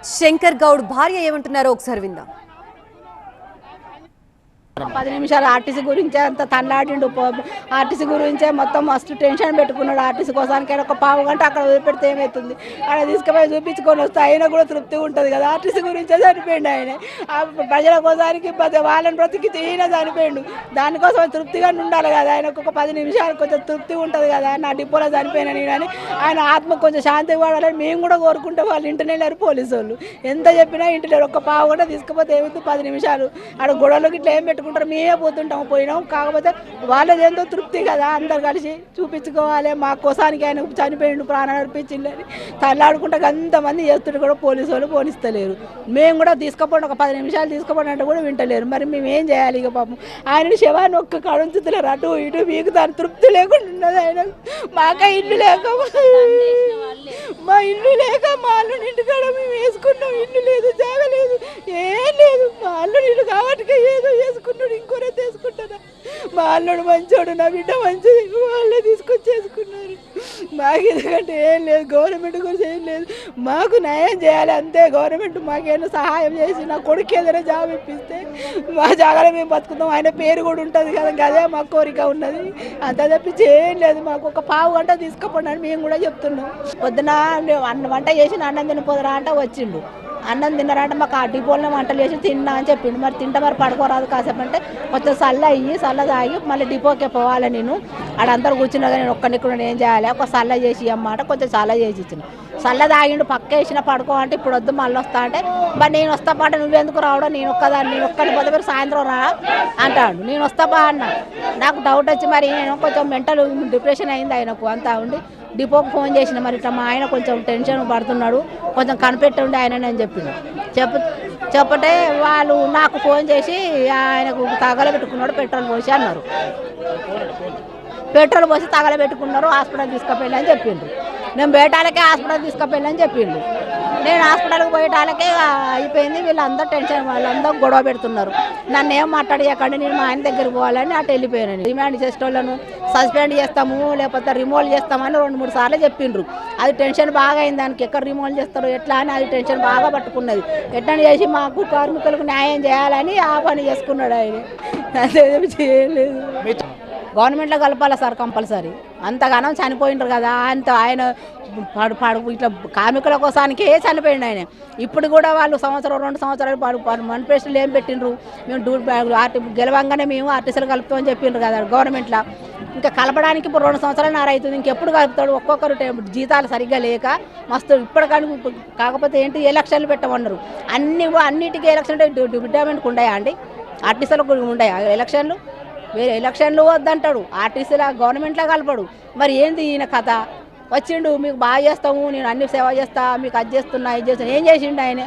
శంకర్ గౌడ్ భార్య ఏమంటున్నారో ఒకసారి విందాం. 10 నిమిషాలు ఆర్టీసీ గురించే అంత తన్నాడిండు. ఆర్టీసీ గురించే మొత్తం మస్తు టెన్షన్ పెట్టుకున్నాడు. ఆర్టీసీ కోసానికి ఒక పావు గంట అక్కడ వదిలిపెడితే ఏమవుతుంది, అక్కడ తీసుకుపోయి చూపించుకొని వస్తే అయినా కూడా తృప్తిగా ఉంటుంది కదా. ఆర్టీసీ గురించే చనిపోయిండు ఆయన. ప్రజల కోసానికి వాళ్ళని బ్రతికి ఈయన చనిపోయిండు. దానికోసం తృప్తిగా ఉండాలి కదా. ఆయనకు ఒక 10 నిమిషాలు కొంచెం తృప్తిగా ఉంటుంది కదా. నా డిపోలో చనిపోయినా నేను అని ఆయన ఆత్మ కొంచెం శాంతి పడాలని మేము కూడా కోరుకుంటే వాళ్ళు ఇంటనే లేరు. పోలీసు వాళ్ళు ఎంత చెప్పినా ఇంటి లేరు. ఒక పావు గంట తీసుకుపోతే ఏమవుతుంది, 10 నిమిషాలు ఆడ గొడవలకి ఇట్లా ఏం పెట్టుకుంటారు. మేమే పోయినాం. కాకపోతే వాళ్ళది ఏందో తృప్తి కదా. అందరు కలిసి చూపించుకోవాలి. మా కోసానికి ఆయన చనిపోయిండు, ప్రాణాలు అర్పించిందని తల్లాడుకుంటే అంతమంది చేస్తుంటే కూడా పోలీసు వాళ్ళు పోనిస్తలేరు. మేము కూడా తీసుకుపోండి, ఒక 10 నిమిషాలు తీసుకుపోండి అంటే కూడా వింటలేరు. మరి మేము ఏం చేయాలి? ఇక పాపం ఆయన శవాన్ని ఒక్క కడుంచుతలేరు. అటు ఇటు మీకు దాని తృప్తి లేకుండా ఉన్నది. ఆయన మాక ఇల్లు లేక మా ఇల్లు లేక మా అల్లు ఇంటికాడ మేము వేసుకున్నాం. ఇల్లు లేదు, జాగ లేదు, ఏం లేదు. మా అల్లు ఇల్లు కాబట్టి ఏదో వేసుకున్నాడు, ఇంకోనే తీసుకుంటారా. మా అల్లుడు మంచోడు, నా బిడ్డ మంచిది, వాళ్ళే తీసుకొచ్చి చేసుకున్నారు. మాకు ఎందుకంటే ఏం లేదు, గవర్నమెంట్ గురించి ఏం లేదు. మాకు న్యాయం చేయాలి అంతే. గవర్నమెంట్ మాకేమైనా సహాయం చేసి నా కొడుకు ఏదైనా జాబ్ ఇప్పిస్తే మా జాగాలో మేము బతుకుతాం. ఆయన పేరు కూడా ఉంటుంది కదా, అదే మా కోరిక ఉన్నది. అంత తప్పించి ఏం లేదు. మాకు ఒక పావు గంట తీసుకుపోండి అని మేము కూడా చెప్తున్నాం. పొద్దున వంట చేసి అన్నం తినిపోదరా అంటే వచ్చిండు. అన్నం తిన్నారంటే మాకు ఆ డిపోలో వంటలు చేసి తిన్నా అని చెప్పిండు. మరి తింటే మరి పడుకోరాదు కాసేపు అంటే కొంచెం చల్ల తాగి మళ్ళీ డిపోకే పోవాలి. నేను ఆడందరూ కూర్చున్నా నేను ఒక్కడిక్కడ ఏం చేయాలి, ఒక చల్ల చేసి అమ్మాట కొంచెం చల్ల చేసి ఇచ్చిన. చల్ల తాగిండు, పక్క వేసిన పడుకో అంటే ఇప్పుడు వద్దు మళ్ళీ వస్తా అంటే మరి నేను వస్తా పాట నువ్వెందుకు రావడం, నేను ఒక్కడి పోతే మీరు సాయంత్రం రా అంటాడు. నేను వస్తా బా అన్న. నాకు డౌట్ వచ్చి మరి నేను కొంచెం మెంటల్ డిప్రెషన్ అయింది ఆయనకు. అంతా ఉండి డిపోకి ఫోన్ చేసిన, మరి ఇట్లా మా ఆయన కొంచెం టెన్షన్ పడుతున్నాడు, కొంచెం కనిపెట్టండి ఆయన అని చెప్పిండు. చెప్పటే వాళ్ళు నాకు ఫోన్ చేసి ఆయనకు తగలబెట్టుకున్నాడు, పెట్రోల్ పోసి అన్నారు. పెట్రోల్ పోసి తగలబెట్టుకున్నారు, హాస్పిటల్ తీసుకుపోయింది అని చెప్పిండు. నేను బయటాలకే హాస్పిటల్ తీసుకుపోయిందని చెప్పిండు. నేను హాస్పిటల్కి పోయేటాలకే అయిపోయింది. వీళ్ళందరూ టెన్షన్, వాళ్ళందరూ గొడవ పెడుతున్నారు. నన్ను ఏం మాట్లాడేయకండి, నేను మా ఆయన దగ్గరికి పోవాలని అటు వెళ్ళిపోయాను. డిమాండ్ చేసేటోళ్ళను సస్పెండ్ చేస్తాము లేకపోతే రిమూవ్ చేస్తామని 2-3 సార్లు చెప్పిండ్రు. అది టెన్షన్ బాగా అయింది. దానికి ఎక్కడ రిమూవ్ చేస్తారు ఎట్లా అని అది టెన్షన్ బాగా పట్టుకున్నది. ఎట్లా చేసి మాకు కార్మికులకు న్యాయం చేయాలని ఆ పని చేసుకున్నాడు ఆయన. అంతే చేయలేదు. గవర్నమెంట్లో కలపాలి సార్ కంపల్సరీ. అంతగానం చనిపోయిండ్రు కదా. ఆయన ఇట్లా కార్మికుల కోసానికే చనిపోయిండు ఆయన. ఇప్పుడు కూడా వాళ్ళు 1-2 సంవత్సరాలు మనిపేస్టులు ఏం పెట్టిండ్రు, మేము గెలవంగానే మేము ఆర్టీసీలు కలుపుతామని చెప్పిండ్రు కదా గవర్నమెంట్లో. ఇంకా కలపడానికి ఇప్పుడు 2 సంవత్సరాలు అవుతుంది. ఇంకెప్పుడు కలుపుతాడు? ఒక్కొక్కరు జీతాలు సరిగ్గా లేక మస్తు ఇప్పటికని. కాకపోతే ఏంటి, ఎలక్షన్లు పెట్టమన్నారు. అన్నిటికీ ఎలక్షన్ డిపార్ట్మెంట్కి ఉన్నాయా అండి? ఆర్టీసీలకు ఉన్నాయా ఎలక్షన్లు? వేరే ఎలక్షన్లు వద్దంటాడు, ఆర్టీసీలా గవర్నమెంట్లో కలపడు. మరి ఏంది ఈయన కథ? వచ్చిండు, మీకు బాగా చేస్తాము, నేను అన్ని సేవ చేస్తా, మీకు అది చేస్తున్నా ఇది చేస్తున్నా. ఏం చేసిండు ఆయన?